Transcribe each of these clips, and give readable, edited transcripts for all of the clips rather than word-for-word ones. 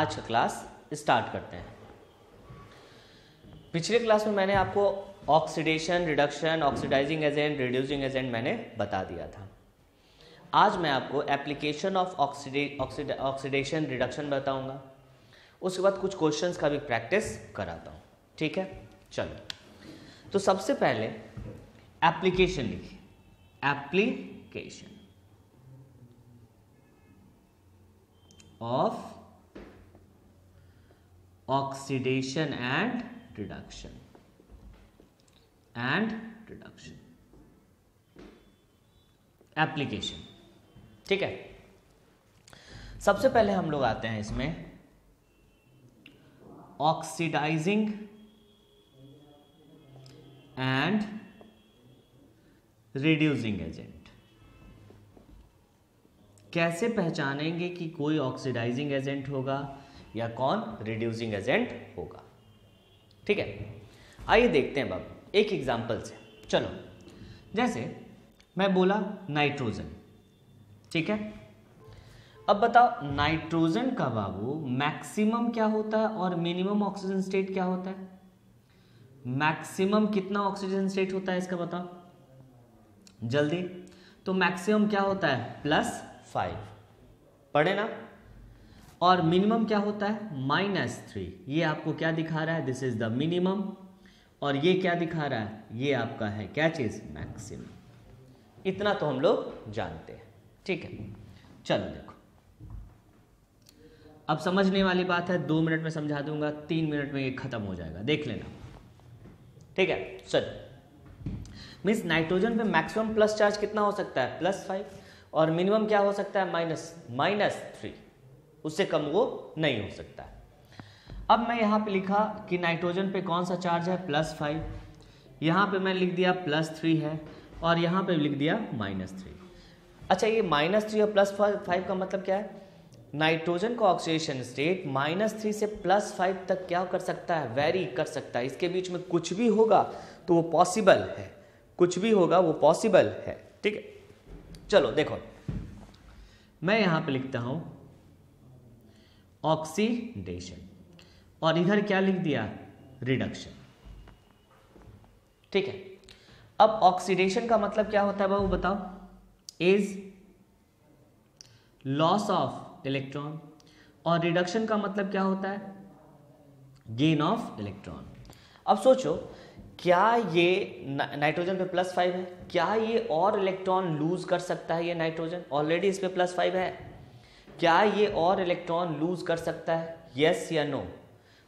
आज का class start करते हैं। पिछले क्लास में मैंने आपको oxidation, reduction, oxidizing agent, reducing agent मैंने बता दिया था। आज मैं आपको एप्लीकेशन ऑफ ऑक्सीडेशन रिडक्शन बताऊंगा, उसके बाद कुछ क्वेश्चंस का भी प्रैक्टिस कराता हूँ। ठीक है, चलो। तो सबसे पहले एप्लीकेशन लिखिए, application of oxidation and reduction application. ठीक है, सबसे पहले हम लोग आते हैं इसमें ऑक्सीडाइजिंग एंड रिड्यूसिंग एजेंट। कैसे पहचानेंगे कि कोई ऑक्सीडाइजिंग एजेंट होगा या कौन रिड्यूसिंग एजेंट होगा। ठीक है, आइए देखते हैं बाबू एक एग्जांपल से। चलो, जैसे मैं बोला नाइट्रोजन, ठीक है। अब बताओ नाइट्रोजन का बाबू मैक्सिमम क्या होता है और मिनिमम ऑक्सीजन स्टेट क्या होता है। मैक्सिमम कितना ऑक्सीजन स्टेट होता है इसका बताओ जल्दी। तो मैक्सिमम क्या होता है +5, पढ़े ना। और मिनिमम क्या होता है -3। ये आपको क्या दिखा रहा है, दिस इज द मिनिमम। और ये क्या दिखा रहा है, ये आपका है क्या चीज, मैक्सिमम। इतना तो हम लोग जानते हैं। ठीक है, चलो देखो, अब समझने वाली बात है। 2 मिनट में समझा दूंगा, 3 मिनट में ये खत्म हो जाएगा, देख लेना। ठीक है, चलो। मीन्स नाइट्रोजन पे मैक्सिमम प्लस चार्ज कितना हो सकता है +5, और मिनिमम क्या हो सकता है -3। उससे कम वो नहीं हो सकता है। अब मैं यहाँ पे लिखा कि नाइट्रोजन पे कौन सा चार्ज है +5, यहाँ पे मैं लिख दिया +3 है, और यहाँ पे लिख दिया -3। अच्छा, ये -3 और +5 का मतलब क्या है। नाइट्रोजन का ऑक्सीडेशन स्टेट -3 से +5 तक क्या कर सकता है, वेरी कर सकता है। इसके बीच में कुछ भी होगा तो वो पॉसिबल है, कुछ भी होगा वो पॉसिबल है। ठीक है, चलो देखो, मैं यहाँ पे लिखता हूँ ऑक्सीडेशन, और इधर क्या लिख दिया, रिडक्शन। ठीक है, अब ऑक्सीडेशन का मतलब क्या होता है बाबू बताओ, इज लॉस ऑफ इलेक्ट्रॉन, और रिडक्शन का मतलब क्या होता है, गेन ऑफ इलेक्ट्रॉन। अब सोचो, क्या ये नाइट्रोजन पे +5 है, क्या ये और इलेक्ट्रॉन लूज कर सकता है। ये नाइट्रोजन ऑलरेडी इस पे +5 है, क्या ये और इलेक्ट्रॉन लूज कर सकता है, यस या नो।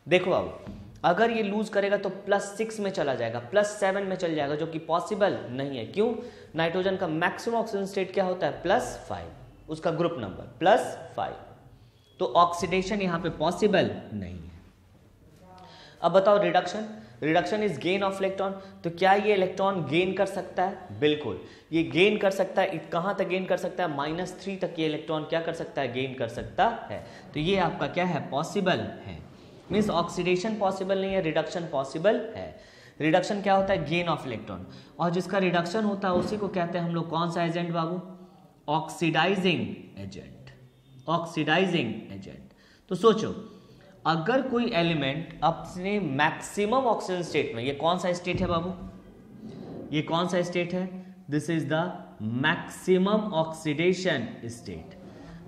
देखो अब अगर ये लूज करेगा तो +6 में चला जाएगा, +7 में चल जाएगा, जो कि पॉसिबल नहीं है। क्यों, नाइट्रोजन का मैक्सिमम ऑक्सीजन स्टेट क्या होता है +5, उसका ग्रुप नंबर +5। तो ऑक्सीडेशन यहाँ पे पॉसिबल नहीं है। अब बताओ reduction, reduction is gain of electron. तो क्या ये इलेक्ट्रॉन गेन कर सकता है, बिल्कुल ये गेन कर सकता है। कहाँ तक गेन कर सकता है, -3 तक ये इलेक्ट्रॉन क्या कर सकता है, गेन कर सकता है। तो ये आपका क्या है, पॉसिबल है। मीन्स ऑक्सीडेशन पॉसिबल नहीं है, रिडक्शन पॉसिबल है। रिडक्शन क्या होता है, गेन ऑफ इलेक्ट्रॉन, और जिसका रिडक्शन होता है उसी को कहते हैं हम लोग कौन सा एजेंट बाबू, ऑक्सीडाइजिंग एजेंट, ऑक्सीडाइजिंग एजेंट। तो सोचो, अगर कोई एलिमेंट अपने मैक्सिमम ऑक्सीजन स्टेट में, ये कौन सा स्टेट है बाबू, ये कौन सा स्टेट है, this is the maximum oxidation state.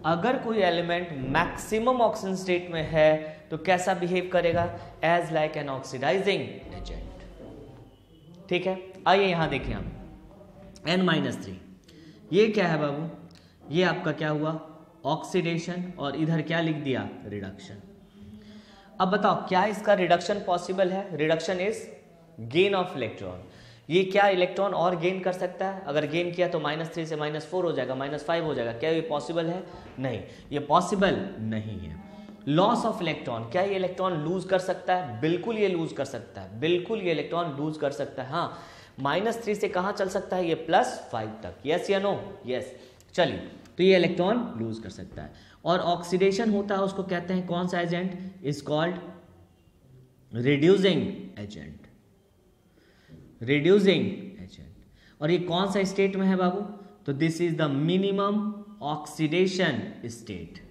अगर कोई एलिमेंट मैक्सिमम ऑक्सीजन स्टेट में है तो कैसा बिहेव करेगा, as like an oxidizing agent. ठीक है, आइए यहां देखिए हम N-3, ये क्या है बाबू, ये आपका क्या हुआ, ऑक्सीडेशन, और इधर क्या लिख दिया, रिडक्शन। अब बताओ क्या इसका रिडक्शन पॉसिबल है, reduction is gain of electron. ये क्या इलेक्ट्रॉन और गेन कर सकता है, अगर गेन किया तो -3 से -4 हो जाएगा, -5 हो जाएगा। क्या ये पॉसिबल है, नहीं, ये पॉसिबल नहीं है। लॉस ऑफ इलेक्ट्रॉन, क्या ये इलेक्ट्रॉन लूज कर सकता है, बिल्कुल ये लूज कर सकता है, बिल्कुल ये इलेक्ट्रॉन लूज कर सकता है। हाँ, -3 से कहाँ चल सकता है, ये +5 तक, यस या नो, यस। चलिए, तो ये इलेक्ट्रॉन लूज कर सकता है। और ऑक्सीडेशन होता है उसको कहते हैं कौन सा agent, is called reducing agent, reducing agent. और ये कौन सा स्टेट में है बाबू, तो this is the minimum oxidation state.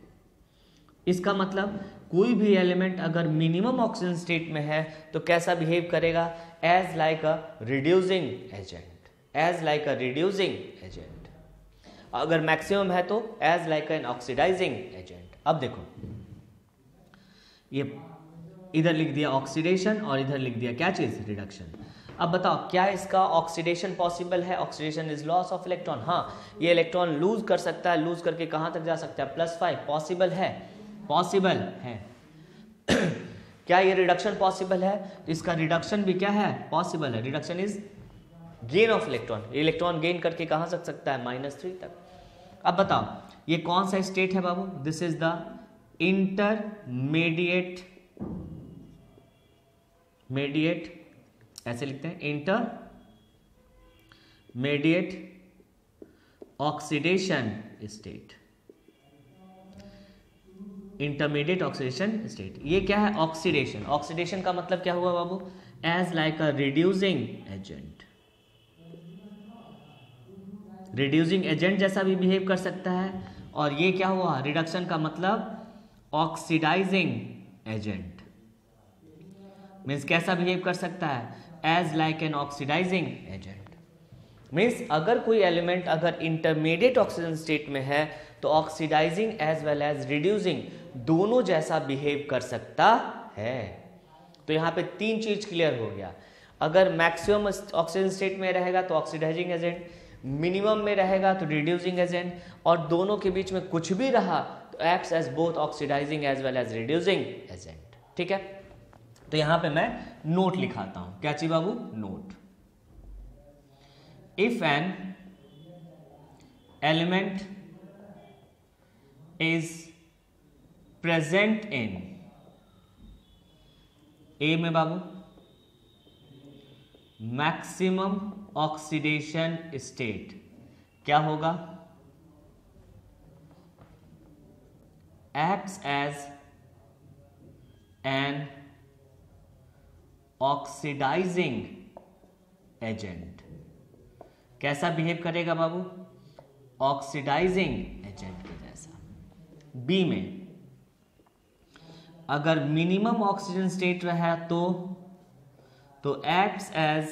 इसका मतलब कोई भी एलिमेंट अगर मिनिमम ऑक्सीजन स्टेट में है तो कैसा बिहेव करेगा? As like a reducing agent, as like a reducing agent. अगर मैक्सिमम है तो as like an oxidizing agent. अब देखो ये इधर लिख दिया ऑक्सीडेशन और इधर लिख दिया क्या चीज? रिडक्शन। अब बताओ क्या इसका ऑक्सीडेशन पॉसिबल है? Oxidation is loss of electron. हाँ, ये इलेक्ट्रॉन लूज कर सकता है, लूज करके कहां तक जा सकता है? +5। पॉसिबल है, पॉसिबल है। क्या ये रिडक्शन पॉसिबल है? तो इसका रिडक्शन भी क्या है? पॉसिबल है। Reduction is gain of electron. Electron gain करके कहां तक सकता है? -3 तक। अब बताओ ये कौन सा स्टेट है बाबू? दिस इज द इंटरमीडिएट, ऐसे लिखते हैं intermediate oxidation state. Intermediate oxidation state, ये क्या है? ऑक्सीडेशन। ऑक्सीडेशन का मतलब क्या हुआ बाबू? As like a reducing agent. Reducing agent जैसा भी बिहेव कर सकता है। और ये क्या हुआ? रिडक्शन का मतलब ऑक्सीडाइजिंग एजेंट। मीन्स कैसा बिहेव कर सकता है? As like an oxidizing agent. Means अगर कोई एलिमेंट अगर इंटरमीडिएट ऑक्सीजन स्टेट में है तो oxidizing as well as reducing दोनों जैसा बिहेव कर सकता है। तो यहाँ पे 3 चीज क्लियर हो गया। अगर मैक्सिमम ऑक्सीजन स्टेट में रहेगा तो ऑक्सीडाइजिंग एजेंट, मिनिमम में रहेगा तो रिड्यूसिंग एजेंट, और दोनों के बीच में कुछ भी रहा तो acts as both oxidizing as well as reducing agent. ठीक है, तो यहां पे मैं नोट लिखाता हूं। क्या चाहिए बाबू? Note. If an element is present in a में बाबू मैक्सिमम ऑक्सीडेशन स्टेट, क्या होगा? Acts as an oxidizing agent. कैसा बिहेव करेगा बाबू? ऑक्सीडाइजिंग एजेंट के जैसा। बी में अगर मिनिमम ऑक्सीजन स्टेट रहा तो acts as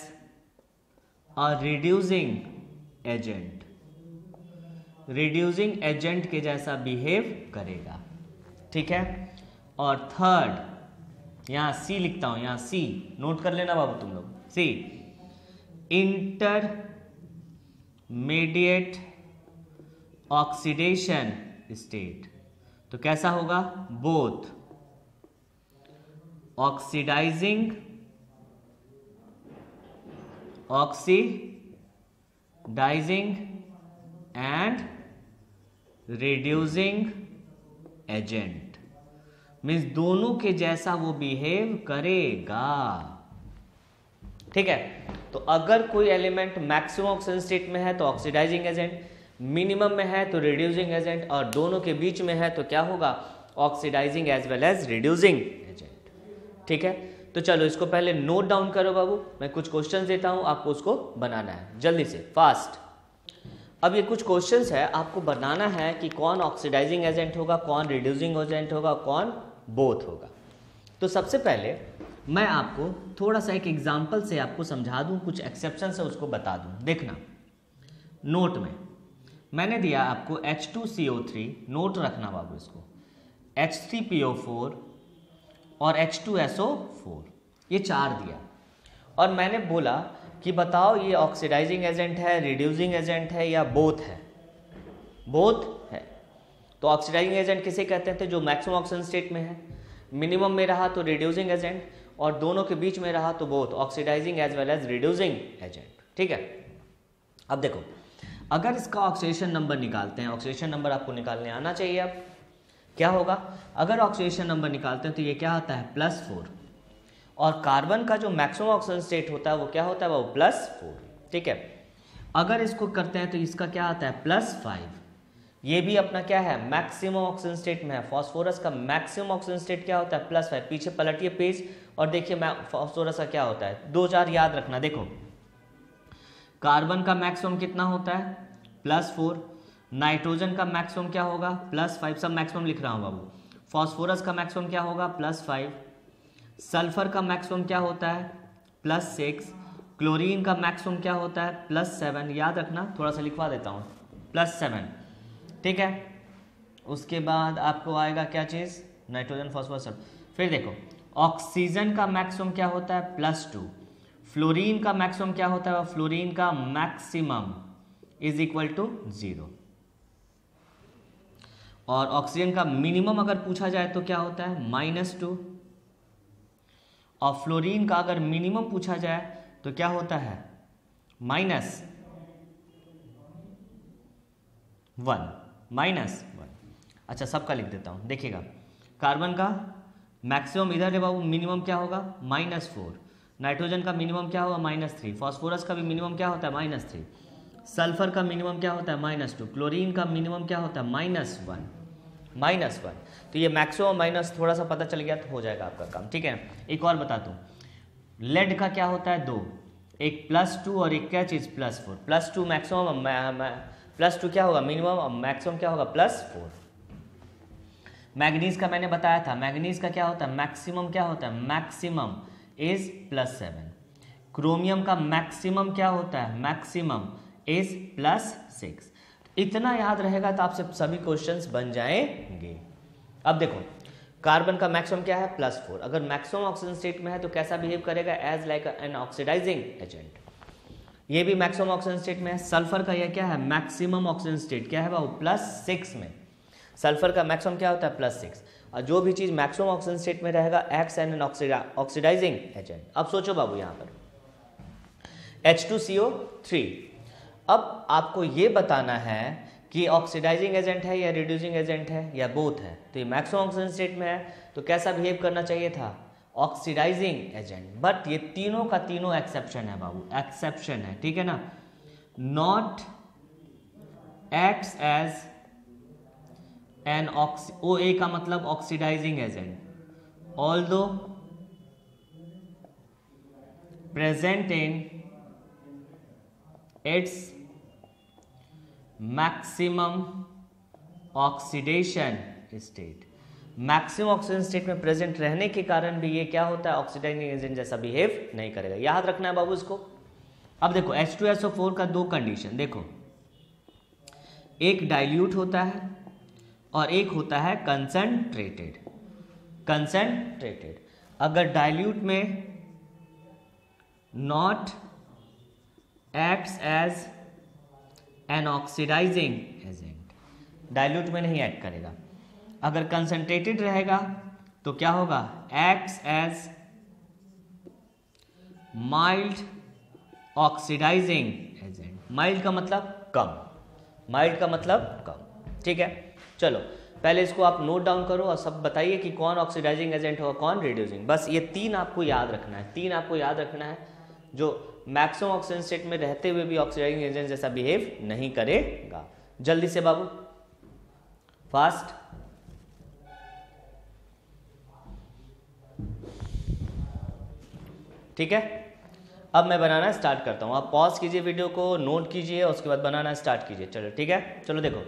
a reducing agent, reducing agent के जैसा बिहेव करेगा। ठीक है, और थर्ड यहां सी लिखता हूं, यहां सी नोट कर लेना बाबू तुम लोग। सी इंटरमीडिएट ऑक्सीडेशन स्टेट, तो कैसा होगा? Both oxidizing, oxidizing and reducing agent. Means दोनों के जैसा वो बिहेव करेगा। ठीक है, तो अगर कोई एलिमेंट मैक्सिमम ऑक्सीजन स्टेट में है तो ऑक्सीडाइजिंग एजेंट, मिनिमम में है तो रिड्यूसिंग एजेंट, और दोनों के बीच में है तो क्या होगा? Oxidizing as well as reducing agent. ठीक है, तो चलो इसको पहले नोट डाउन करो बाबू। मैं कुछ क्वेश्चंस देता हूं, आपको उसको बनाना है जल्दी से, फास्ट। अब ये कुछ क्वेश्चंस है, आपको बनाना है कि कौन ऑक्सीडाइजिंग एजेंट होगा, कौन रिड्यूसिंग एजेंट होगा, कौन बोथ होगा। तो सबसे पहले मैं आपको थोड़ा सा एक एग्जांपल से आपको समझा दूं, कुछ एक्सेप्शन है उसको बता दूं। देखना नोट में मैंने दिया आपको H2CO3, नोट रखना बाबू इसको, H3PO4 और H2SO4, ये 4 दिया। और मैंने बोला कि बताओ ये ऑक्सीडाइजिंग एजेंट है, रिड्यूसिंग एजेंट है या बोथ है? बोथ है। तो ऑक्सीडाइजिंग एजेंट किसे कहते हैं? जो मैक्सिमम ऑक्सीजन स्टेट में है, मिनिमम में रहा तो रिड्यूसिंग एजेंट, और दोनों के बीच में रहा तो both oxidizing as well as reducing agent. ठीक है, अब देखो अगर इसका ऑक्सीडेशन नंबर निकालते हैं, ऑक्सीडेशन नंबर आपको निकालने आना चाहिए। अब क्या होगा? अगर ऑक्सीडेशन नंबर निकालते हैं तो ये क्या आता है? +4, और कार्बन का जो मैक्सिमम ऑक्सीजन स्टेट होता है वो क्या होता है? वो +4। ठीक है, अगर इसको करते हैं तो इसका क्या आता है? +5। ये भी अपना क्या है? मैक्सिमम ऑक्सीजन स्टेट में है। फास्फोरस का मैक्सिमम ऑक्सीजन स्टेट क्या होता है? +5। पीछे पलटिए पेज और देखिए फास्फोरस का क्या होता है। 2-4 याद रखना। देखो कार्बन का मैक्सिमम कितना होता है? +4। नाइट्रोजन का मैक्सिमम क्या होगा? +5। सब मैक्सिमम लिख रहा हूं बाबू। फॉस्फोरस का मैक्सिमम क्या होगा +5, सल्फर का मैक्सिमम क्या होता है +6, क्लोरीन का मैक्सिमम क्या होता है +7, याद रखना, थोड़ा सा लिखवा देता हूँ, +7, ठीक है। उसके बाद आपको आएगा क्या चीज़, नाइट्रोजन फॉस्फोरस सल्फर। फिर देखो ऑक्सीजन का मैक्सिमम क्या होता है +2, फ्लोरीन का मैक्सिमम क्या होता है, फ्लोरीन का मैक्सिमम = 0, और ऑक्सीजन का मिनिमम अगर पूछा जाए तो क्या होता है -2, और फ्लोरीन का अगर मिनिमम पूछा जाए तो क्या होता है -1, -1। अच्छा सबका लिख देता हूँ, देखिएगा कार्बन का मैक्सिमम इधर है बाबू, मिनिमम क्या होगा -4, नाइट्रोजन का मिनिमम क्या होगा -3, फॉस्फोरस का भी मिनिमम क्या होता है -3, सल्फर का मिनिमम क्या होता है -2, क्लोरीन का मिनिमम क्या होता है -1। तो ये मैक्सिमम माइनस थोड़ा सा पता चल गया तो हो जाएगा आपका काम, ठीक है। एक और बता दूँ, लेड का क्या होता है 2, एक +2 और एक क्या चीज़ +4, +2 मैक्सिमम, +2 क्या होगा मिनिमम, और मैक्सिमम क्या होगा +4। मैग्नीज का मैंने बताया था, मैग्नीज का क्या होता है मैक्सिमम, क्या होता है मैक्सिमम +7, क्रोमियम का मैक्सिमम क्या होता है मैक्सिमम +6। इतना याद रहेगा तो आपसे सभी क्वेश्चंस बन जाएंगे। अब देखो कार्बन का मैक्सिमम क्या है +4, अगर मैक्सिमम ऑक्सीजन स्टेट में है तो कैसा बिहेव करेगा, as like an oxidizing agent, ये भी मैक्सिमम ऑक्सीजन स्टेट में है। सल्फर का यह क्या है मैक्सिमम ऑक्सीजन स्टेट, क्या है बाबू +6 में, सल्फर का मैक्सिमम क्या होता है +6, और जो भी चीज़ मैक्सिमम ऑक्सीजन स्टेट में रहेगा acts as an oxidizing agent. अब सोचो बाबू यहाँ पर H2CO3, अब आपको ये बताना है कि ऑक्सीडाइजिंग एजेंट है या रिड्यूसिंग एजेंट है या बोथ है। तो ये मैक्सिमम ऑक्सीजन स्टेट में है तो कैसा बिहेव करना चाहिए था ऑक्सीडाइजिंग एजेंट, बट ये तीनों का तीनों एक्सेप्शन है बाबू, एक्सेप्शन है, ठीक है ना। Not acts as an OA का मतलब oxidizing agent, although present in its maximum oxidation state, maximum oxygen state में प्रेजेंट रहने के कारण भी ये क्या होता है ऑक्सीडाइजिंग एजेंट जैसा बिहेव नहीं करेगा, याद रखना है बाबू इसको। अब देखो H2SO4 का दो कंडीशन देखो, एक डाइल्यूट होता है और एक होता है कंसंट्रेटेड। अगर डाइल्यूट में not acts as an oxidizing agent, dilute में नहीं एक्ट करेगा। अगर कंसंट्रेटेड रहेगा तो क्या होगा acts as mild oxidizing agent, mild का मतलब कम, ठीक है। चलो पहले इसको आप नोट डाउन करो और सब बताइए कि कौन ऑक्सीडाइजिंग एजेंट होगा कौन रिड्यूसिंग, बस ये तीन आपको याद रखना है, जो मैक्सिमम ऑक्सीजन स्टेट में रहते हुए भी ऑक्सीडाइजिंग एजेंट जैसा बिहेव नहीं करेगा। जल्दी से बाबू फास्ट, ठीक है। अब मैं बनाना स्टार्ट करता हूं, आप पॉज कीजिए वीडियो को, नोट कीजिए, उसके बाद बनाना स्टार्ट कीजिए। चलो ठीक है, चलो देखो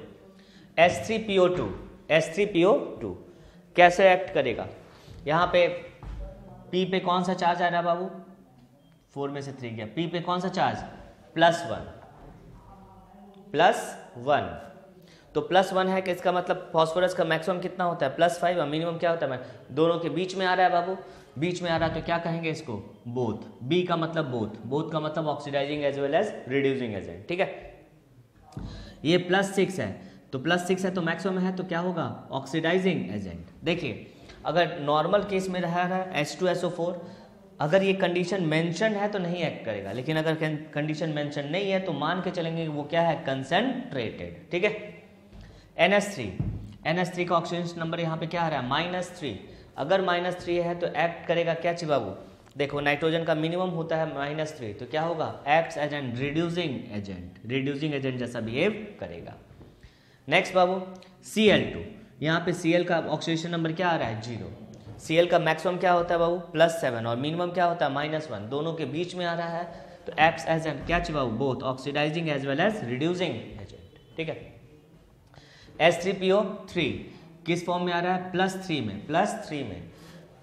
H3PO2 कैसे एक्ट करेगा, यहाँ पे P पे कौन सा चार्ज आ रहा है बाबू 4 में से 3 गया, P पे कौन सा चार्ज +1, तो +1 है कि इसका मतलब फॉस्फोरस का मैक्सिमम कितना होता है +5 और मिनिमम क्या होता है, दोनों के बीच में आ रहा है बाबू, बीच में आ रहा है तो क्या कहेंगे इसको बोथ, B का मतलब बोथ का मतलब oxidizing as well as reducing agent, ठीक है। ये +6 है तो +6 है तो मैक्सिमम है तो क्या होगा ऑक्सीडाइजिंग एजेंट। देखिए अगर नॉर्मल केस में रहा है H2SO4, अगर ये कंडीशन मेंशन है तो नहीं एक्ट करेगा, लेकिन अगर कंडीशन मेंशन नहीं है तो मान के चलेंगे कि वो क्या है कंसंट्रेटेड, ठीक है। NH3 का ऑक्सीजन नंबर यहाँ पे क्या आ रहा है -3, अगर -3 है तो एक्ट करेगा क्या ची बाबू, देखो नाइट्रोजन का मिनिमम होता है -3 तो क्या होगा acts as an reducing agent जैसा बिहेव करेगा। नेक्स्ट बाबू Cl2, यहाँ पे Cl का ऑक्सीडेशन नंबर क्या आ रहा है 0, Cl का मैक्सिमम क्या होता है बाबू +7 और मिनिमम क्या होता है -1, दोनों के बीच में आ रहा है तो एक्ट्स एज एन क्या चाहिए बाबू both oxidizing as well as reducing agent, ठीक है। H3PO3 किस फॉर्म में आ रहा है? +3 में, +3 में।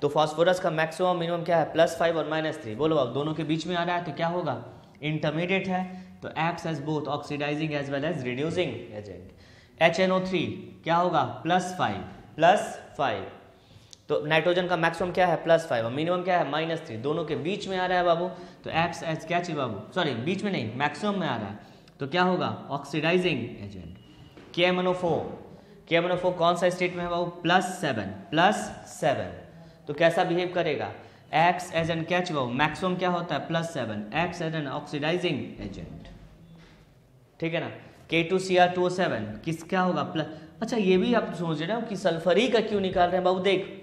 तो फास्फोरस का मैक्सिमम मिनिमम क्या है? +5 और -3। बोलो अब दोनों के बीच में आ रहा है तो क्या होगा? इंटरमीडिएट है तो acts as both oxidizing as well as reducing agent. HNO3 क्या होगा? +5 तो नाइट्रोजन का मैक्सिमम क्या है? +5 और मिनिमम क्या है? -3। दोनों के बीच में आ रहा है बाबू, तो एक्ट्स एज क्या चाहिए बाबू? सॉरी बीच में नहीं, मैक्सिमम में आ रहा है तो क्या होगा? Oxidising agent. KMNO4 कौन सा स्टेट में है बाबू? +7 तो कैसा बिहेव करेगा? एक्ट्स एज एन क्या चाहिए बाबू? मैक्सिमम क्या होता है? +7 acts as an oxidizing agent, ठीक है ना। K2Cr2O7 किस क्या होगा? अच्छा ये भी आप सोच रहे हो कि सल्फरी का क्यों निकाल रहे हैं बाबू? देख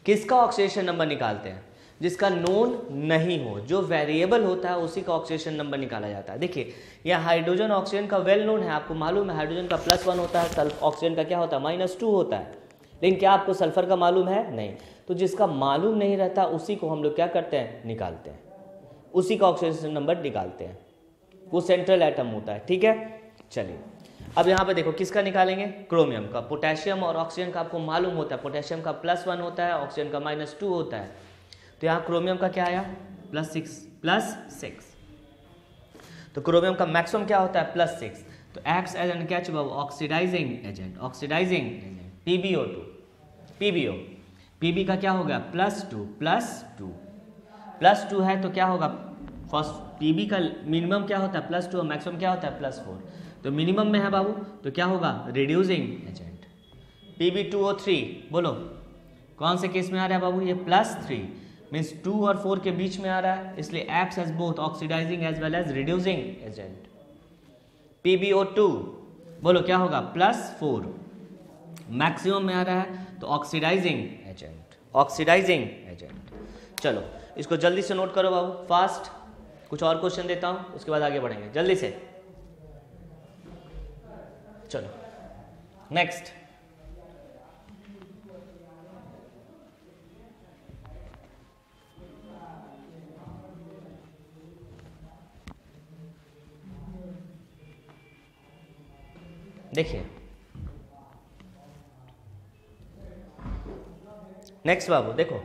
किसका ऑक्सीडेशन नंबर निकालते हैं? जिसका नोन नहीं हो, जो वेरिएबल होता है उसी का ऑक्सीडेशन नंबर निकाला जाता है। देखिए यह हाइड्रोजन ऑक्सीजन का वेल नोन है, आपको मालूम है हाइड्रोजन का +1 होता है, ऑक्सीजन का क्या होता है? -2 होता है। लेकिन क्या आपको सल्फर का मालूम है? नहीं। तो जिसका मालूम नहीं रहता उसी को हम लोग क्या करते हैं? निकालते हैं, उसी का ऑक्सीडेशन नंबर निकालते हैं, वो सेंट्रल एटम होता है, ठीक है। चलिए अब यहाँ पे देखो किसका निकालेंगे? क्रोमियम का। पोटेशियम और ऑक्सीजन का आपको मालूम होता है, पोटेशियम का +1 होता है, ऑक्सीजन का -2 होता है। तो यहाँ क्रोमियम का क्या आया? +6 तो क्रोमियम का मैक्सिमम क्या होता है? +6 तो एक्ट्स एज एन क्या चाहिए? ऑक्सीडाइजिंग एजेंट, PbO Pb का क्या हो गया? +2 है तो क्या होगा? फर्स्ट Pb का मिनिमम क्या होता है? +2 और मैक्सिमम क्या होता है? +4 तो मिनिमम में है बाबू तो क्या होगा? Reducing agent. Pb2O3 बोलो कौन से केस में आ रहा है बाबू? ये +3 मीन्स 2 और 4 के बीच में आ रहा है, इसलिए acts as both oxidizing as well as reducing agent. PbO2 बोलो क्या होगा? +4 मैक्सिमम में आ रहा है तो ऑक्सीडाइजिंग एजेंट। चलो इसको जल्दी से नोट करो बाबू, फास्ट। कुछ और क्वेश्चन देता हूं उसके बाद आगे बढ़ेंगे जल्दी से। चलो नेक्स्ट, देखिए नेक्स्ट बाबू देखो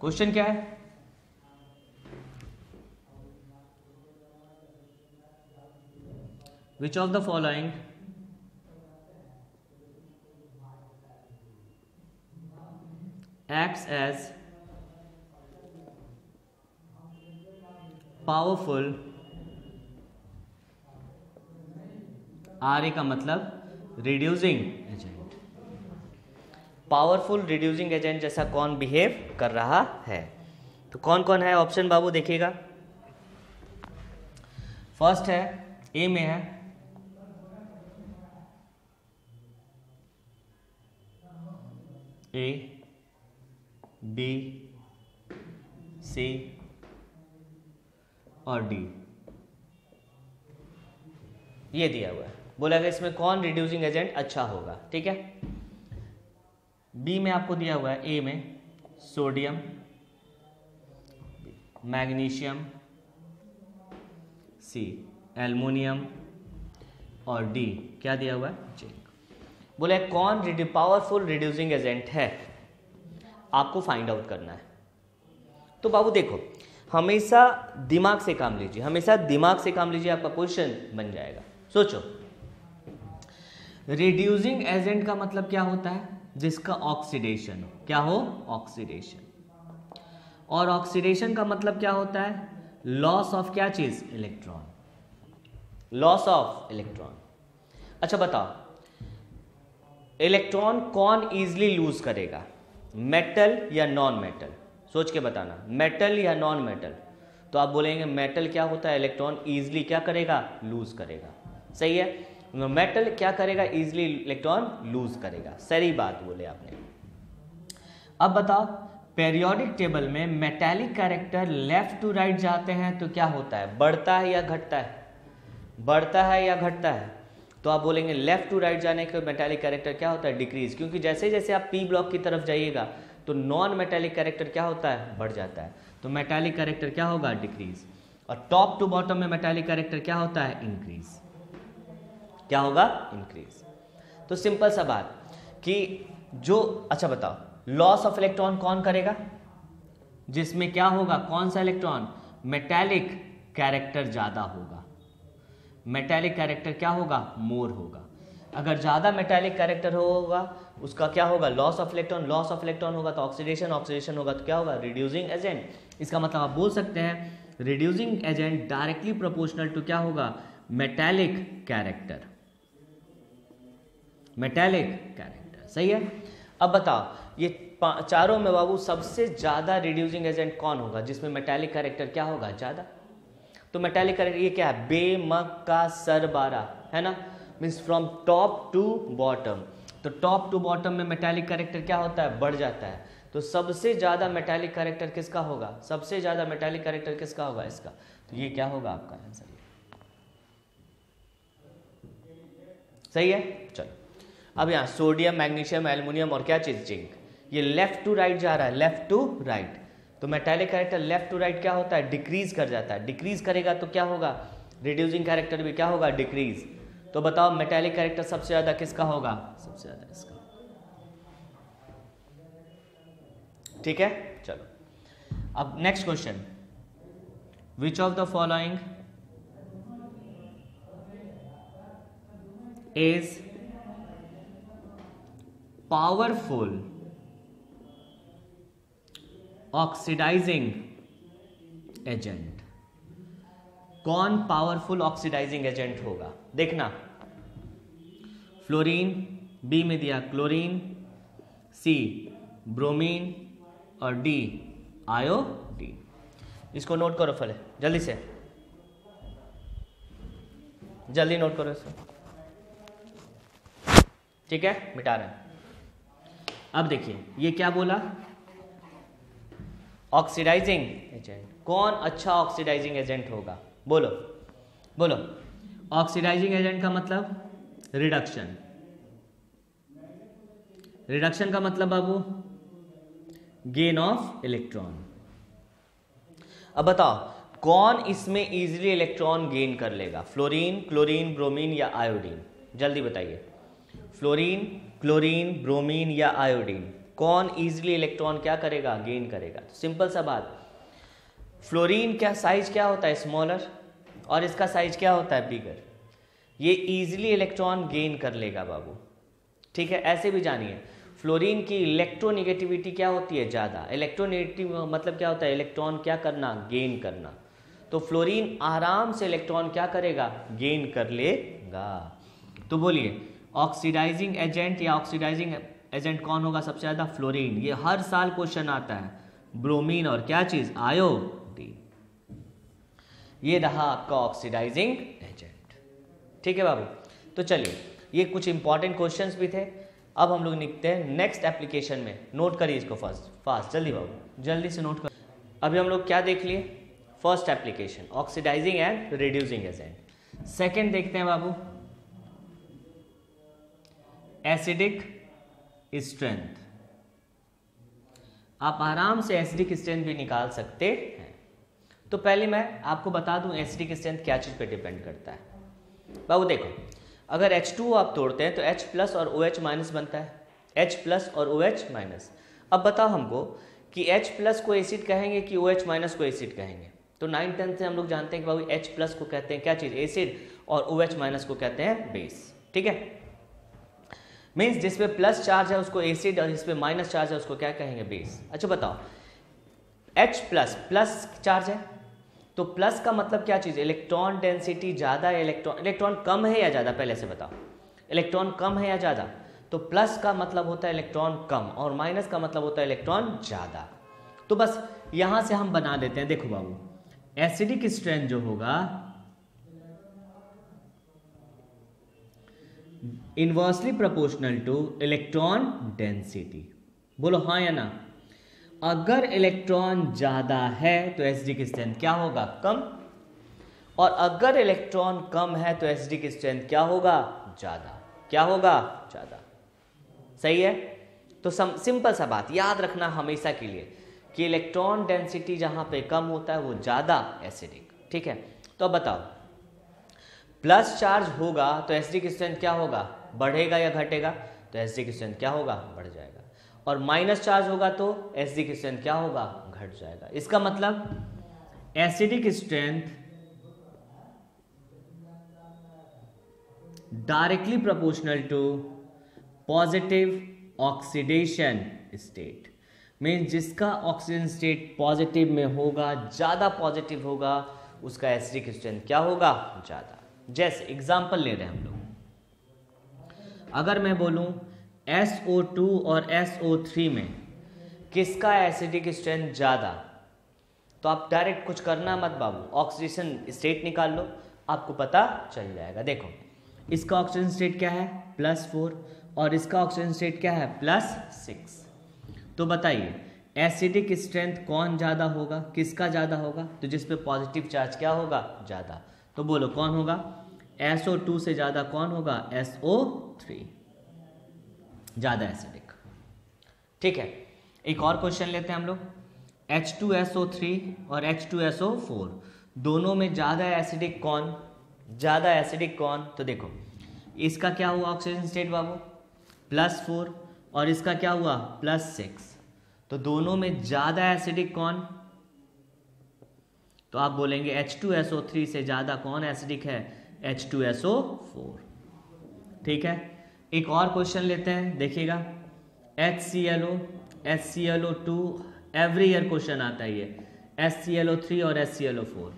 क्वेश्चन क्या है? Which of the following acts as powerful RA का मतलब reducing agent, powerful reducing agent जैसा कौन बिहेव कर रहा है? तो कौन कौन है ऑप्शन बाबू देखिएगा। फर्स्ट है ए में है A, B, C और D, ये दिया हुआ है। बोला गया इसमें कौन रिड्यूसिंग एजेंट अच्छा होगा, ठीक है। बी में आपको दिया हुआ है ए में सोडियम, मैग्नीशियम, सी एल्युमिनियम और डी क्या दिया हुआ है? जिंक। बोले कौन पावरफुल रिड्यूसिंग एजेंट है, आपको फाइंड आउट करना है। तो बाबू देखो हमेशा दिमाग से काम लीजिए, हमेशा दिमाग से काम लीजिए, आपका क्वेश्चन बन जाएगा। सोचो रिड्यूसिंग एजेंट का मतलब क्या होता है? जिसका ऑक्सीडेशन क्या हो? ऑक्सीडेशन। और ऑक्सीडेशन का मतलब क्या होता है? लॉस ऑफ क्या चीज? Electron, loss of electron. अच्छा बताओ इलेक्ट्रॉन कौन इजीली लूज करेगा, मेटल या नॉन मेटल? सोच के बताना, मेटल या नॉन मेटल। तो आप बोलेंगे मेटल क्या होता है? इलेक्ट्रॉन इजीली क्या करेगा? लूज करेगा। सही है, मेटल क्या करेगा? इजीली इलेक्ट्रॉन लूज करेगा। सही बात बोले आपने। अब बताओ पेरियोडिक टेबल में metallic character left to right जाते हैं तो क्या होता है? बढ़ता है या घटता है? बढ़ता है या घटता है? तो आप बोलेंगे लेफ्ट टू राइट जाने के मेटालिक कैरेक्टर क्या होता है? डिक्रीज। क्योंकि जैसे जैसे आप पी ब्लॉक की तरफ जाइएगा तो नॉन मेटालिक कैरेक्टर क्या होता है? बढ़ जाता है। तो मेटालिक कैरेक्टर क्या होगा? डिक्रीज। और टॉप टू बॉटम में मेटालिक कैरेक्टर क्या होता है? इंक्रीज। क्या होगा? इंक्रीज। तो सिंपल सा बात, कि जो, अच्छा बताओ लॉस ऑफ इलेक्ट्रॉन कौन करेगा, जिसमें क्या होगा, कौन सा इलेक्ट्रॉन, मेटेलिक कैरेक्टर ज्यादा होगा, मेटेलिक कैरेक्टर क्या होगा, मोर होगा। अगर ज्यादा मेटेलिक कैरेक्टर होगा उसका क्या होगा, loss of electron, loss of electron होगा तो ऑक्सीडेशन, ऑक्सीडेशन होगा तो क्या होगा, रिड्यूसिंग एजेंट। इसका मतलब आप बोल सकते हैं reducing agent directly proportional to क्या होगा, मेटेलिक कैरेक्टर, मेटेलिक कैरेक्टर। सही है। अब बताओ ये चारों में बाबू सबसे ज्यादा रिड्यूसिंग एजेंट कौन होगा, जिसमें मेटेलिक कैरेक्टर क्या होगा, ज्यादा। तो मेटेलिक कैरेक्टर ये क्या है, बेमक्का सरबारा है ना, means from top to bottom. तो टॉप टू बॉटम में मेटेलिक कैरेक्टर क्या होता है, बढ़ जाता है। तो सबसे ज्यादा मेटेलिक कैरेक्टर किसका होगा, सबसे ज्यादा मेटेलिक कैरेक्टर किसका होगा, इसका। तो ये क्या होगा आपका आंसर। सही है। चलो अब यहाँ सोडियम, मैग्नीशियम, एल्युमिनियम और क्या चीज, जिंक, ये लेफ्ट टू राइट जा रहा है, लेफ्ट टू राइट। तो metallic character left to right क्या होता है, डिक्रीज कर जाता है। डिक्रीज करेगा तो क्या होगा, रिड्यूसिंग कैरेक्टर भी क्या होगा, डिक्रीज। तो बताओ मेटेलिक कैरेक्टर सबसे ज्यादा किसका होगा, सबसे ज्यादा इसका। ठीक है। चलो अब next question, which of the following is powerful oxidizing agent. कौन पावरफुल ऑक्सीडाइजिंग एजेंट होगा, देखना। फ्लोरीन, बी में दिया क्लोरीन, सी ब्रोमीन और डी आयोडीन। इसको नोट करो पहले जल्दी से, जल्दी नोट करो इसको। ठीक है, मिटा रहे हैं। अब देखिए ये क्या बोला, ऑक्सीडाइजिंग एजेंट। कौन अच्छा ऑक्सीडाइजिंग एजेंट होगा, बोलो बोलो। ऑक्सीडाइजिंग एजेंट का मतलब रिडक्शन, रिडक्शन का मतलब बाबू गेन ऑफ इलेक्ट्रॉन। अब बताओ कौन इसमें इजीली इलेक्ट्रॉन गेन कर लेगा, फ्लोरीन, क्लोरीन, ब्रोमीन या आयोडीन, जल्दी बताइए। फ्लोरीन, क्लोरीन, ब्रोमीन या आयोडीन, कौन इजीली इलेक्ट्रॉन क्या करेगा, गेन करेगा। तो सिंपल सा बात, फ्लोरीन क्या साइज क्या होता है, स्मॉलर, और इसका साइज क्या होता है, बिगर। ये इजीली इलेक्ट्रॉन गेन कर लेगा बाबू। ठीक है, ऐसे भी जानिए फ्लोरीन की इलेक्ट्रोनेगेटिविटी क्या होती है, ज़्यादा। इलेक्ट्रोनेगेटिव मतलब क्या होता है, इलेक्ट्रॉन क्या करना, गेन करना। तो फ्लोरीन आराम से इलेक्ट्रॉन क्या करेगा, गेन कर लेगा। तो बोलिए ऑक्सीडाइजिंग एजेंट या ऑक्सीडाइजिंग एजेंट कौन होगा सबसे ज़्यादा, फ्लोरीन। ये हर साल क्वेश्चन आता है। ब्रोमीन और क्या चीज़, आयोडीन। ये रहा आपका ऑक्सीडाइजिंग एजेंट। ठीक है बाबू। तो चलिए ये कुछ इंपॉर्टेंट क्वेश्चंस भी थे। अब हम लोग निकलते हैं नेक्स्ट एप्लीकेशन में। नोट करिए इसको फास्ट जल्दी बाबू, जल्दी से नोट कर। अभी हम लोग क्या देख लिए, first application oxidizing and reducing agent. Second देखते हैं बाबू एसिडिक स्ट्रेंथ। आप आराम से एसिडिक स्ट्रेंथ भी निकाल सकते हैं। तो पहले मैं आपको बता दूं एसिडिक स्ट्रेंथ क्या चीज पे डिपेंड करता है। बाबू देखो, अगर H2 आप तोड़ते हैं तो H प्लस और OH माइनस बनता है, H प्लस और OH माइनस। अब बताओ हमको कि H प्लस को एसिड कहेंगे कि OH माइनस को एसिड कहेंगे। तो 9-10 से हम लोग जानते हैं कि बाबू H प्लस को कहते हैं क्या चीज़, एसिड, और OH माइनस को कहते हैं बेस। ठीक है, मीन्स जिसपे प्लस चार्ज है उसको एसिड और जिसपे माइनस चार्ज है उसको क्या कहेंगे, बेस। अच्छा बताओ H प्लस प्लस चार्ज है तो प्लस का मतलब क्या चीज़, इलेक्ट्रॉन डेंसिटी ज़्यादा है, इलेक्ट्रॉन कम है या ज़्यादा, पहले से बताओ। इलेक्ट्रॉन कम है या ज़्यादा, तो प्लस का मतलब होता है इलेक्ट्रॉन कम और माइनस का मतलब होता है इलेक्ट्रॉन ज़्यादा। तो बस यहाँ से हम बना देते हैं। देखो बाबू एसिडिक स्ट्रेंथ जो होगा inversely proportional two electron density. बोलो हाँ या ना। अगर इलेक्ट्रॉन ज्यादा है तो एसिडिक स्ट्रेंथ क्या होगा, कम, और अगर इलेक्ट्रॉन कम है तो एसिडिक स्ट्रेंथ क्या होगा, ज्यादा। क्या होगा, ज्यादा। सही है। तो सिंपल सा बात याद रखना हमेशा के लिए कि इलेक्ट्रॉन डेंसिटी जहां पे कम होता है वो ज्यादा एसिडिक। ठीक है, तो अब बताओ प्लस चार्ज होगा तो एसिडिक स्ट्रेंथ क्या होगा, बढ़ेगा या घटेगा। तो एसिडिक स्ट्रेंथ क्या होगा, बढ़ जाएगा। और माइनस चार्ज होगा तो एसिडिक स्ट्रेंथ क्या होगा, घट जाएगा। इसका मतलब acidic strength directly proportional to positive oxidation state, means जिसका ऑक्सीजन स्टेट पॉजिटिव में होगा, ज़्यादा पॉजिटिव होगा, उसका एसिडिक स्ट्रेंथ क्या होगा, ज़्यादा। जैसे एग्जाम्पल ले रहे हैं हम लोग, अगर मैं बोलूं SO2 और SO3 में किसका एसिडिक स्ट्रेंथ ज़्यादा, तो आप डायरेक्ट कुछ करना मत बाबू, ऑक्सीडेशन स्टेट निकाल लो, आपको पता चल जाएगा। देखो इसका ऑक्सीजन स्टेट क्या है, +4, और इसका ऑक्सीजन स्टेट क्या है, +6। तो बताइए एसिडिक स्ट्रेंथ कौन ज़्यादा होगा, किसका ज़्यादा होगा, तो जिस पे पॉजिटिव चार्ज क्या होगा, ज़्यादा। तो बोलो कौन होगा, SO2 से ज़्यादा कौन होगा, SO3, ज़्यादा एसिडिक। ठीक है, एक और क्वेश्चन लेते हैं हम लोग, H2SO3 और H2SO4 दोनों में ज़्यादा एसिडिक कौन, ज़्यादा एसिडिक कौन। तो देखो इसका क्या हुआ ऑक्सीजन स्टेट बाबू, +4, और इसका क्या हुआ, +6, तो दोनों में ज़्यादा एसिडिक कौन, तो आप बोलेंगे H2SO3 से ज़्यादा कौन एसिडिक है, H2SO4। ठीक है, एक और क्वेश्चन लेते हैं, देखिएगा HClO, HClO2, every year question आता है ये, HClO3 और HClO4,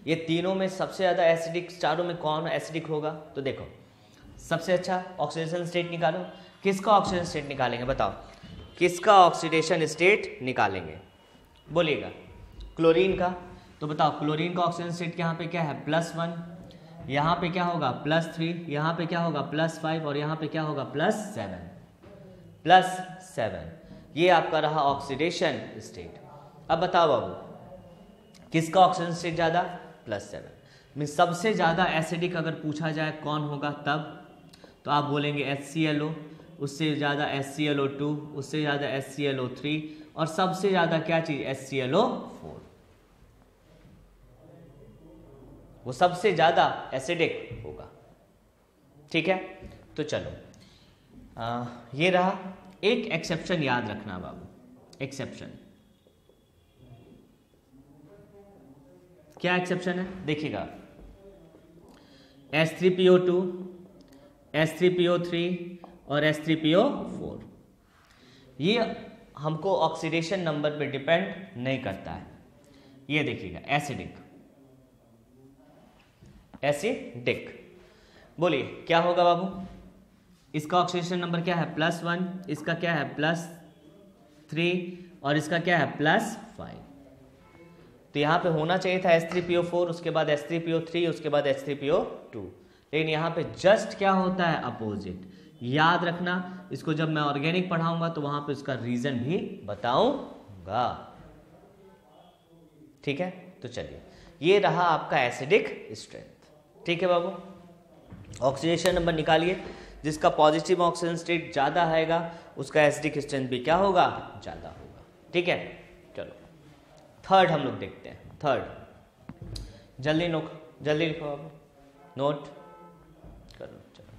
ये तीनों में सबसे ज़्यादा एसिडिक, चारों में कौन एसिडिक होगा। तो देखो सबसे अच्छा ऑक्सीडेशन स्टेट निकालो, किसका ऑक्सीजन स्टेट निकालेंगे, बताओ किसका ऑक्सीडेशन स्टेट निकालेंगे, बोलिएगा, क्लोरीन का। तो बताओ क्लोरीन का ऑक्सीजन स्टेट यहाँ पे क्या है, +1, यहाँ पे क्या होगा, +3, यहाँ पे क्या होगा, +5, और यहाँ पे क्या होगा, +7। ये आपका रहा ऑक्सीडेशन स्टेट। अब बताओ बाबू किसका ऑक्सीजन स्टेट ज़्यादा, +7, मीन्स सबसे ज़्यादा एसिडिक अगर पूछा जाए कौन होगा तब, तो आप बोलेंगे HClO, उससे ज़्यादा HClO2, उससे ज़्यादा HClO3, और सबसे ज़्यादा क्या चीज़, HClO4, वो सबसे ज़्यादा एसिडिक होगा। ठीक है, तो चलो ये रहा। एक एक्सेप्शन याद रखना बाबू, एक्सेप्शन क्या एक्सेप्शन है, देखिएगा H3PO2, H3PO3 और H3PO4, ये हमको ऑक्सीडेशन नंबर पे डिपेंड नहीं करता है। ये देखिएगा एसिडिक, बोलिए क्या होगा बाबू, इसका ऑक्सीडेशन नंबर क्या है, +1, इसका क्या है, +3, और इसका क्या है, +5। तो यहाँ पे होना चाहिए था H3PO4, उसके बाद H3PO3, उसके बाद H3PO2, लेकिन यहाँ पे जस्ट क्या होता है, अपोजिट। याद रखना, इसको जब मैं ऑर्गेनिक पढ़ाऊंगा तो वहां पे उसका रीजन भी बताऊंगा। ठीक है, तो चलिए ये रहा आपका एसिडिक स्ट्रेंथ। ठीक है बाबू, ऑक्सीडेशन नंबर निकालिए, जिसका पॉजिटिव ऑक्सीजन स्टेट ज़्यादा आएगा उसका एसिडिक स्ट्रेंथ भी क्या होगा, ज़्यादा होगा। ठीक है, चलो थर्ड हम लोग देखते हैं। थर्ड जल्दी लिखो बाबू, नोट करो। चलो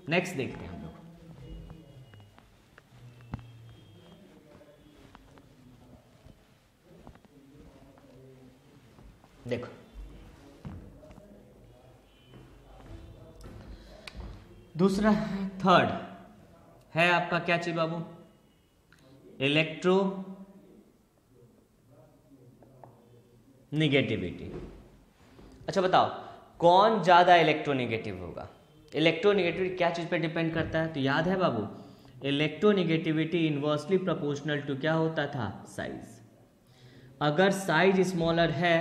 नेक्स्ट देखते हैं हम लोग। देखो दूसरा थर्ड है आपका क्या चीज बाबू, इलेक्ट्रो निगेटिविटी। अच्छा बताओ कौन ज्यादा इलेक्ट्रोनिगेटिव होगा। इलेक्ट्रोनिगेटिविटी क्या चीज पे डिपेंड करता है, तो याद है बाबू इलेक्ट्रोनिगेटिविटी इनवर्सली प्रोपोर्शनल टू क्या होता था, साइज। अगर साइज स्मॉलर है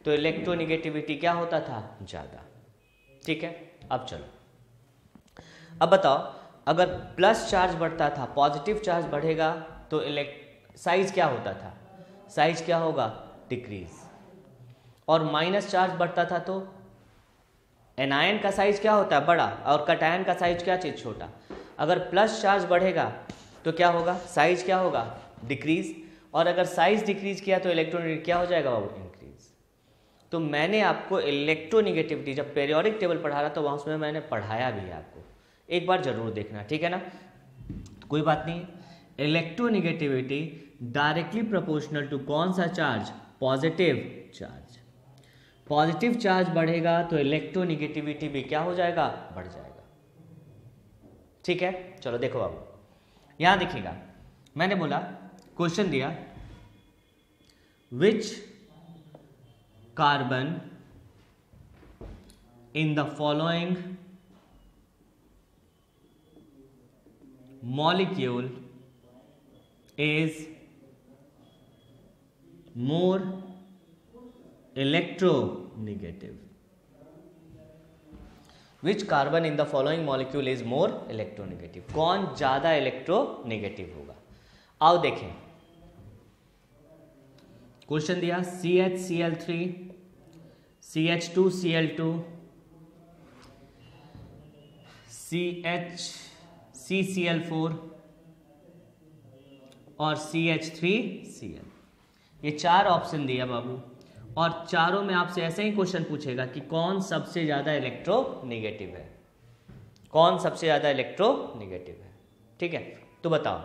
तो इलेक्ट्रोनिगेटिविटी क्या होता था, ज्यादा। ठीक है, अब चलो अब बताओ अगर प्लस चार्ज बढ़ता था, पॉजिटिव चार्ज बढ़ेगा तो साइज क्या होता था, साइज क्या होगा, डिक्रीज। और माइनस चार्ज बढ़ता था तो एनायन का साइज क्या होता है, बड़ा, और कैटायन का साइज क्या चीज, छोटा। अगर प्लस चार्ज बढ़ेगा तो क्या होगा, साइज क्या होगा, डिक्रीज। और अगर साइज डिक्रीज किया तो इलेक्ट्रोनिगेटिविटी क्या हो जाएगा बाबू, इंक्रीज। तो मैंने आपको इलेक्ट्रोनिगेटिविटी जब पेरियोडिक टेबल पढ़ा रहा था वहां उसमें मैंने पढ़ाया भी है आपको, एक बार जरूर देखना, ठीक है ना। तो कोई बात नहीं, इलेक्ट्रोनिगेटिविटी डायरेक्टली प्रोपोर्शनल टू कौन सा charge, positive charge. Positive charge बढ़ेगा तो इलेक्ट्रोनिगेटिविटी भी क्या हो जाएगा, बढ़ जाएगा, ठीक है। चलो देखो अब यहां देखिएगा, मैंने बोला क्वेश्चन दिया which carbon in the following molecule is more electronegative. Which carbon in the following molecule is more electronegative? कौन ज्यादा इलेक्ट्रोनेगेटिव होगा। आओ देखें, क्वेश्चन दिया CHCl3, CH2Cl2, CCl4 और CH3Cl, ये चार ऑप्शन दिया बाबू, और चारों में आपसे ऐसे ही क्वेश्चन पूछेगा कि कौन सबसे ज्यादा इलेक्ट्रोनेगेटिव है, कौन सबसे ज्यादा इलेक्ट्रोनेगेटिव है, ठीक है। तो बताओ,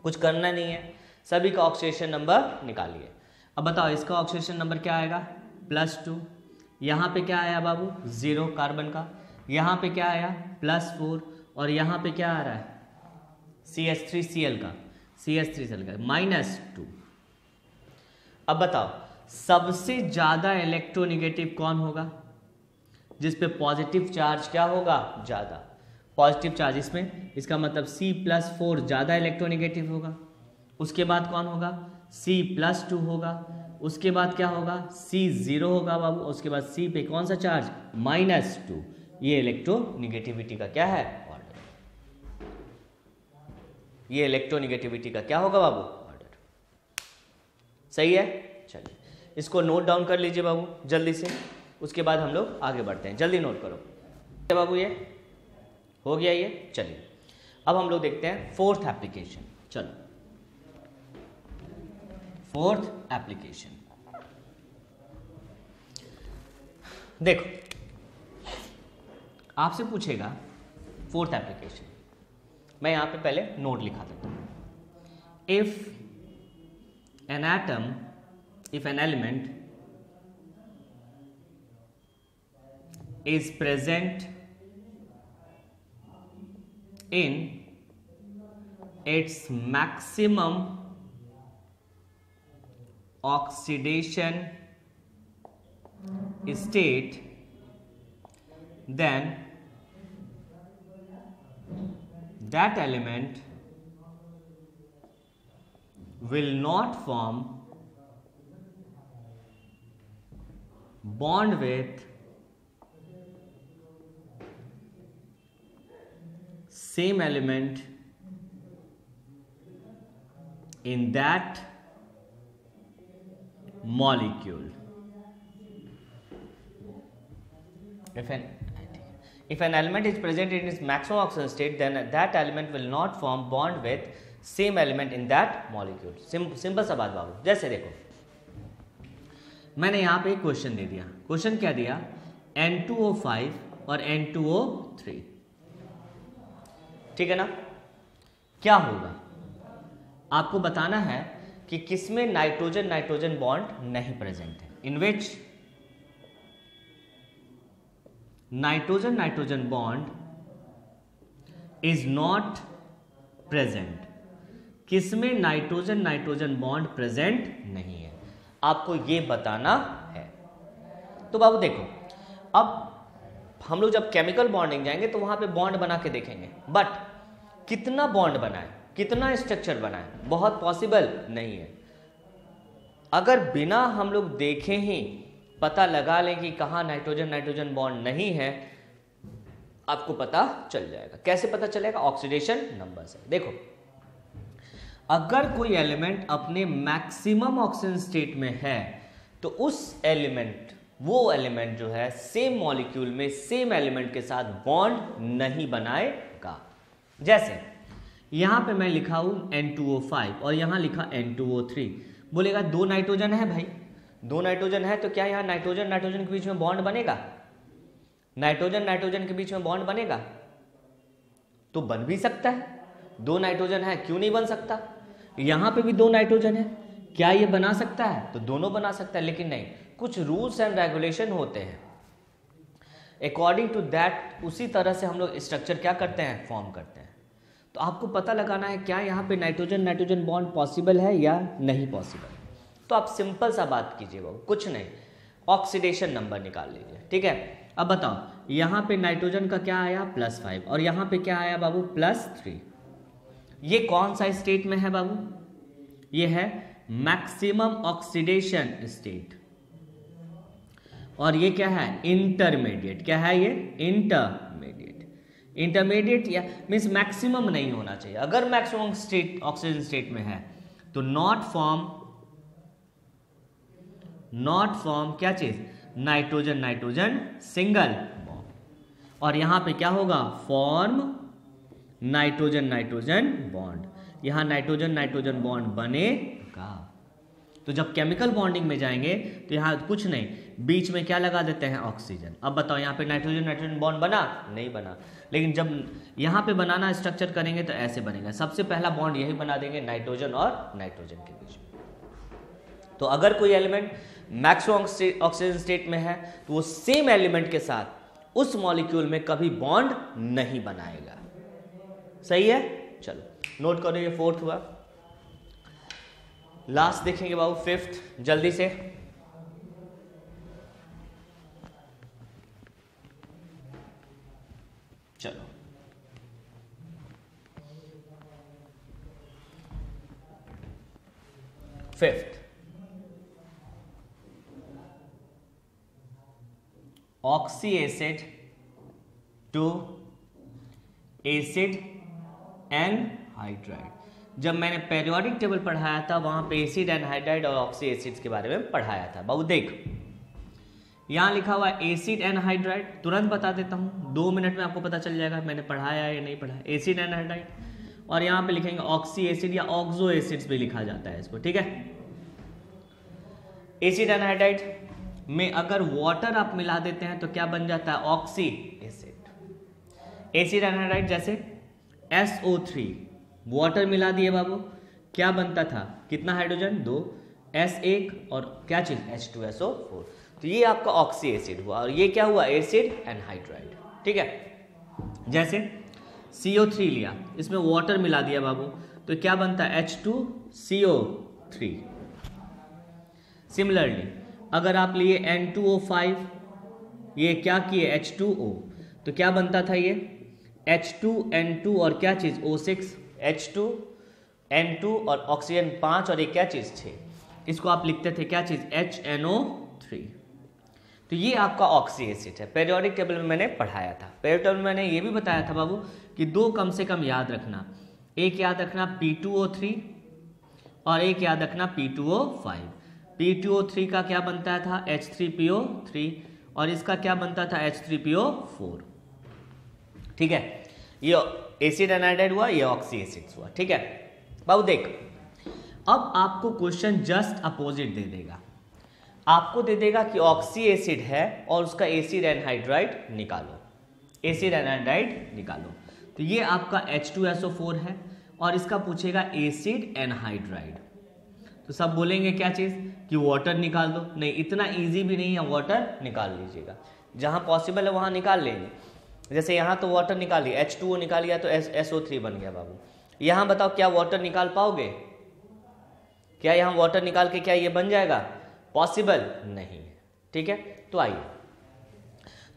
कुछ करना नहीं है, सभी का ऑक्सीडेशन नंबर निकालिए। अब बताओ इसका ऑक्सीडेशन नंबर क्या आएगा, +2, यहाँ पे क्या आया बाबू, 0 कार्बन का, यहाँ पे क्या आया +4, और यहाँ पे क्या आ रहा है CH3Cl का, -2। अब बताओ सबसे ज्यादा इलेक्ट्रोनेगेटिव कौन होगा, जिस पे पॉजिटिव चार्ज क्या होगा, ज्यादा पॉजिटिव चार्ज, इसमें इसका मतलब C+4 ज्यादा इलेक्ट्रोनेगेटिव होगा। उसके बाद कौन होगा, C+2 होगा। उसके बाद क्या होगा, C0 होगा बाबू। उसके बाद C पे कौन सा चार्ज, -2। ये इलेक्ट्रोनेगेटिविटी का क्या है, ऑर्डर। ये इलेक्ट्रोनेगेटिविटी का क्या होगा बाबू, ऑर्डर। सही है, चलिए इसको नोट डाउन कर लीजिए बाबू जल्दी से, उसके बाद हम लोग आगे बढ़ते हैं। जल्दी नोट करो बाबू, ये हो गया ये। चलिए अब हम लोग देखते हैं फोर्थ एप्लीकेशन। चलो फोर्थ एप्लीकेशन देखो, आपसे पूछेगा फोर्थ एप्लीकेशन, मैं यहां पे पहले नोट लिखा देता हूं। If an element is present in its maximum oxidation state, then that element will not form bond with same element in that molecule. If an element is present in its maximum oxidation state, then that element will not form bond with same element in that molecule. Simple सा बात बाबू। जैसे देखो मैंने यहाँ पे एक question दे दिया, question क्या दिया, N2O5 और N2O3, ठीक है ना। क्या होगा आपको बताना है कि किसमें नाइट्रोजन नाइट्रोजन बॉन्ड नहीं प्रेजेंट है, in which nitrogen nitrogen bond is not present, किसमें नाइट्रोजन नाइट्रोजन बॉन्ड प्रेजेंट नहीं है, आपको ये बताना है। तो बाबू देखो, अब हम लोग जब केमिकल बॉन्डिंग जाएंगे तो वहां पे बॉन्ड बना के देखेंगे, बट कितना बॉन्ड बनाए, कितना स्ट्रक्चर बनाए, बहुत पॉसिबल नहीं है। अगर बिना हम लोग देखे ही पता लगा लें कि कहाँ नाइट्रोजन नाइट्रोजन बॉन्ड नहीं है, आपको पता चल जाएगा। कैसे पता चलेगा, ऑक्सीडेशन नंबर से। देखो अगर कोई एलिमेंट अपने मैक्सिमम ऑक्सीजन स्टेट में है तो उस एलिमेंट, वो एलिमेंट जो है सेम मॉलिक्यूल में सेम एलिमेंट के साथ बॉन्ड नहीं बनाएगा। जैसे यहां पे मैं लिखा हूं N2O5 और यहां लिखा N2O3, बोलेगा दो नाइट्रोजन है भाई, दो नाइट्रोजन है तो क्या यहां नाइट्रोजन नाइट्रोजन के बीच में बॉन्ड बनेगा, नाइट्रोजन नाइट्रोजन के बीच में बॉन्ड बनेगा, तो बन भी सकता है, 2 नाइट्रोजन है, क्यों नहीं बन सकता। यहां पे भी 2 नाइट्रोजन है, क्या ये बना सकता है, तो दोनों बना सकता है, लेकिन नहीं, कुछ रूल्स एंड रेगुलेशन होते हैं, अकॉर्डिंग टू दैट उसी तरह से हम लोग स्ट्रक्चर क्या करते हैं, फॉर्म करते हैं। तो आपको पता लगाना है क्या यहाँ पे नाइट्रोजन नाइट्रोजन बॉन्ड पॉसिबल है या नहीं पॉसिबल। तो आप सिंपल सा बात कीजिए बाबू, कुछ नहीं, ऑक्सीडेशन नंबर निकाल लीजिए, ठीक है। अब बताओ यहाँ पे नाइट्रोजन का क्या आया +5 और यहाँ पे क्या आया बाबू +3। ये कौन सा स्टेट में है बाबू, ये है मैक्सिमम ऑक्सीडेशन स्टेट, और ये क्या है इंटरमीडिएट, क्या है ये इंटरमीडिएट। इंटरमीडिएट या मीन्स मैक्सिमम नहीं होना चाहिए, अगर मैक्सिमम स्टेट ऑक्सीजन स्टेट में है तो नॉट फॉर्म क्या चीज, नाइट्रोजन नाइट्रोजन सिंगल बॉन्ड, और यहां पे क्या होगा फॉर्म नाइट्रोजन नाइट्रोजन बॉन्ड, यहां नाइट्रोजन नाइट्रोजन बॉन्ड बनेगा। तो जब केमिकल बॉन्डिंग में जाएंगे तो यहाँ कुछ नहीं, बीच में क्या लगा देते हैं ऑक्सीजन। अब बताओ यहाँ पे नाइट्रोजन नाइट्रोजन बॉन्ड बना, नहीं बना, लेकिन जब यहाँ पे बनाना स्ट्रक्चर करेंगे तो ऐसे बनेगा, सबसे पहला बॉन्ड यही बना देंगे नाइट्रोजन और नाइट्रोजन के बीच में। तो अगर कोई एलिमेंट मैक्सिमम ऑक्सीजन स्टेट में है तो वो सेम एलिमेंट के साथ उस मॉलिक्यूल में कभी बॉन्ड नहीं बनाएगा, सही है। चलो नोट करो, ये 4th हुआ। लास्ट देखेंगे बाबू 5th, जल्दी से। चलो 5th, oxyacid to acid anhydride. जब मैंने पेरियोडिक टेबल पढ़ाया था वहां पे एसिड एनहाइड्राइड और ऑक्सी एसिड्स के बारे में पढ़ाया था बाबू। देख यहां लिखा हुआ है एसिड एनहाइड्राइड, तुरंत बता देता हूं, 2 मिनट में आपको पता चल जाएगा मैंने पढ़ाया है या नहीं पढ़ाया। एसिड एनहाइड्राइड, और यहां पे लिखेंगे ऑक्सी एसिड या ऑक्सो एसिड्स भी लिखा जाता है इसको, ठीक है। एसिड एनहाइड्राइड में अगर वाटर आप मिला देते हैं तो क्या बन जाता है ऑक्सी एसिड। एसिड एनहाइड्राइड जैसे SO3 वाटर मिला दिए बाबू, क्या बनता था, कितना हाइड्रोजन 2, S1 और क्या चीज H2SO4, तो ये आपका ऑक्सी एसिड हुआ, और ये क्या हुआ एसिड एनहाइड्राइड, ठीक है। जैसे CO3 लिया, इसमें वाटर मिला दिया बाबू, तो क्या बनता है H2CO3। सिमिलरली अगर आप लिए N2O5, ये क्या किए H2O, तो क्या बनता था ये H2N2 और क्या चीज O6, H2N2 और ऑक्सीजन 5 और ये क्या चीज 6, इसको आप लिखते थे क्या चीज HNO3। तो ये आपका ऑक्सी एसिड है, पेरियोडिक टेबल में मैंने पढ़ाया था। पेरियोडिक टेबल में मैंने ये भी बताया था बाबू कि 2 कम से कम याद रखना, एक याद रखना P2O3 और एक याद रखना P2O5। P2O3 का क्या बनता था H3PO3 और इसका क्या बनता था H3PO4, ठीक है। ये एसिड एनाइड्राइड हुआ, ये ऑक्सी एसिड्स हुआ, ठीक है बाबू। देख अब आपको क्वेश्चन जस्ट अपोजिट दे देगा, आपको दे देगा कि ऑक्सी एसिड है और उसका एसिड एनहाइड्राइड निकालो, एसिड एनहाइड्राइड निकालो। तो ये आपका H2SO4 है और इसका पूछेगा एसिड एनहाइड्राइड, तो सब बोलेंगे क्या चीज कि वाटर निकाल दो। नहीं, इतना इजी भी नहीं है, वाटर निकाल लीजिएगा, जहां पॉसिबल है वहां निकाल लेंगे। जैसे यहाँ तो वाटर निकाल लिया, H2O निकाल लिया तो SO3 बन गया बाबू। यहाँ बताओ क्या वाटर निकाल पाओगे, क्या यहाँ वाटर निकाल के क्या ये बन जाएगा, पॉसिबल नहीं है, ठीक है। तो आइए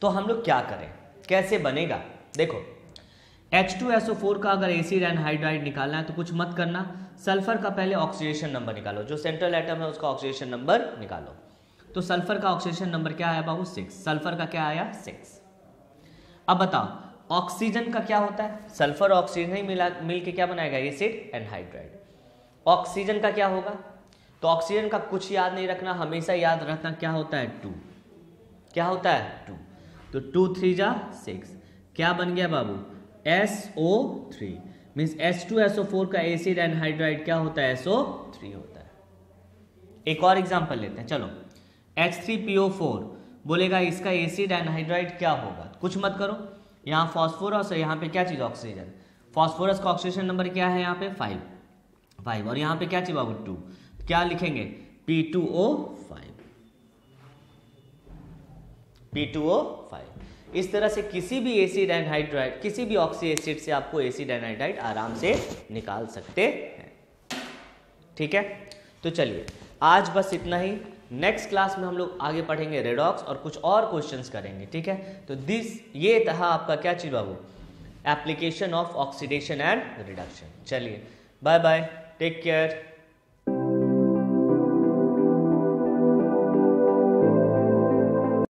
तो हम लोग क्या करें, कैसे बनेगा। देखो H2SO4 का अगर एसिड एनहाइड्राइड निकालना है तो कुछ मत करना, सल्फर का पहले ऑक्सीडेशन नंबर निकालो, जो सेंट्रल एटम है उसका ऑक्सीडेशन नंबर निकालो। तो सल्फर का ऑक्सीडेशन नंबर क्या आया बाबू 6, सल्फर का क्या आया 6। अब बताओ ऑक्सीजन का क्या होता है, सल्फर और ऑक्सीजन ही मिल के क्या बनाएगा एसिड एनहाइड्राइड। ऑक्सीजन का क्या होगा, तो ऑक्सीजन का कुछ याद नहीं रखना, हमेशा याद रखना क्या होता है 2, क्या होता है 2, तो 2 3 जा 6, क्या बन गया बाबू SO3, मीन्स H2SO4 का एसिड एनहाइड्राइड क्या होता है SO3 होता है। एक और एग्जांपल लेते हैं, चलो H3PO4 बोलेगा इसका एसिड एनहाइड्राइड क्या होगा, कुछ मत करो, यहाँ फास्फोरस है, यहाँ पे क्या चीज ऑक्सीजन, फॉस्फोरस का ऑक्सीडेशन नंबर क्या है यहाँ पे 5 और यहाँ पे क्या चाहिए बाबू 2, क्या लिखेंगे P2O5। इस तरह से किसी भी एसिड एनहाइड्राइड, किसी भी ऑक्सी एसिड से आपको एसिड एनहाइड्राइड आराम से निकाल सकते हैं। ठीक है, तो चलिए आज बस इतना ही। नेक्स्ट क्लास में हम लोग आगे पढ़ेंगे रेडॉक्स और कुछ और क्वेश्चंस करेंगे। ठीक है, तो ये था आपका क्या चीज बाबू, application of oxidation and reduction. चलिए बाय बाय, टेक केयर।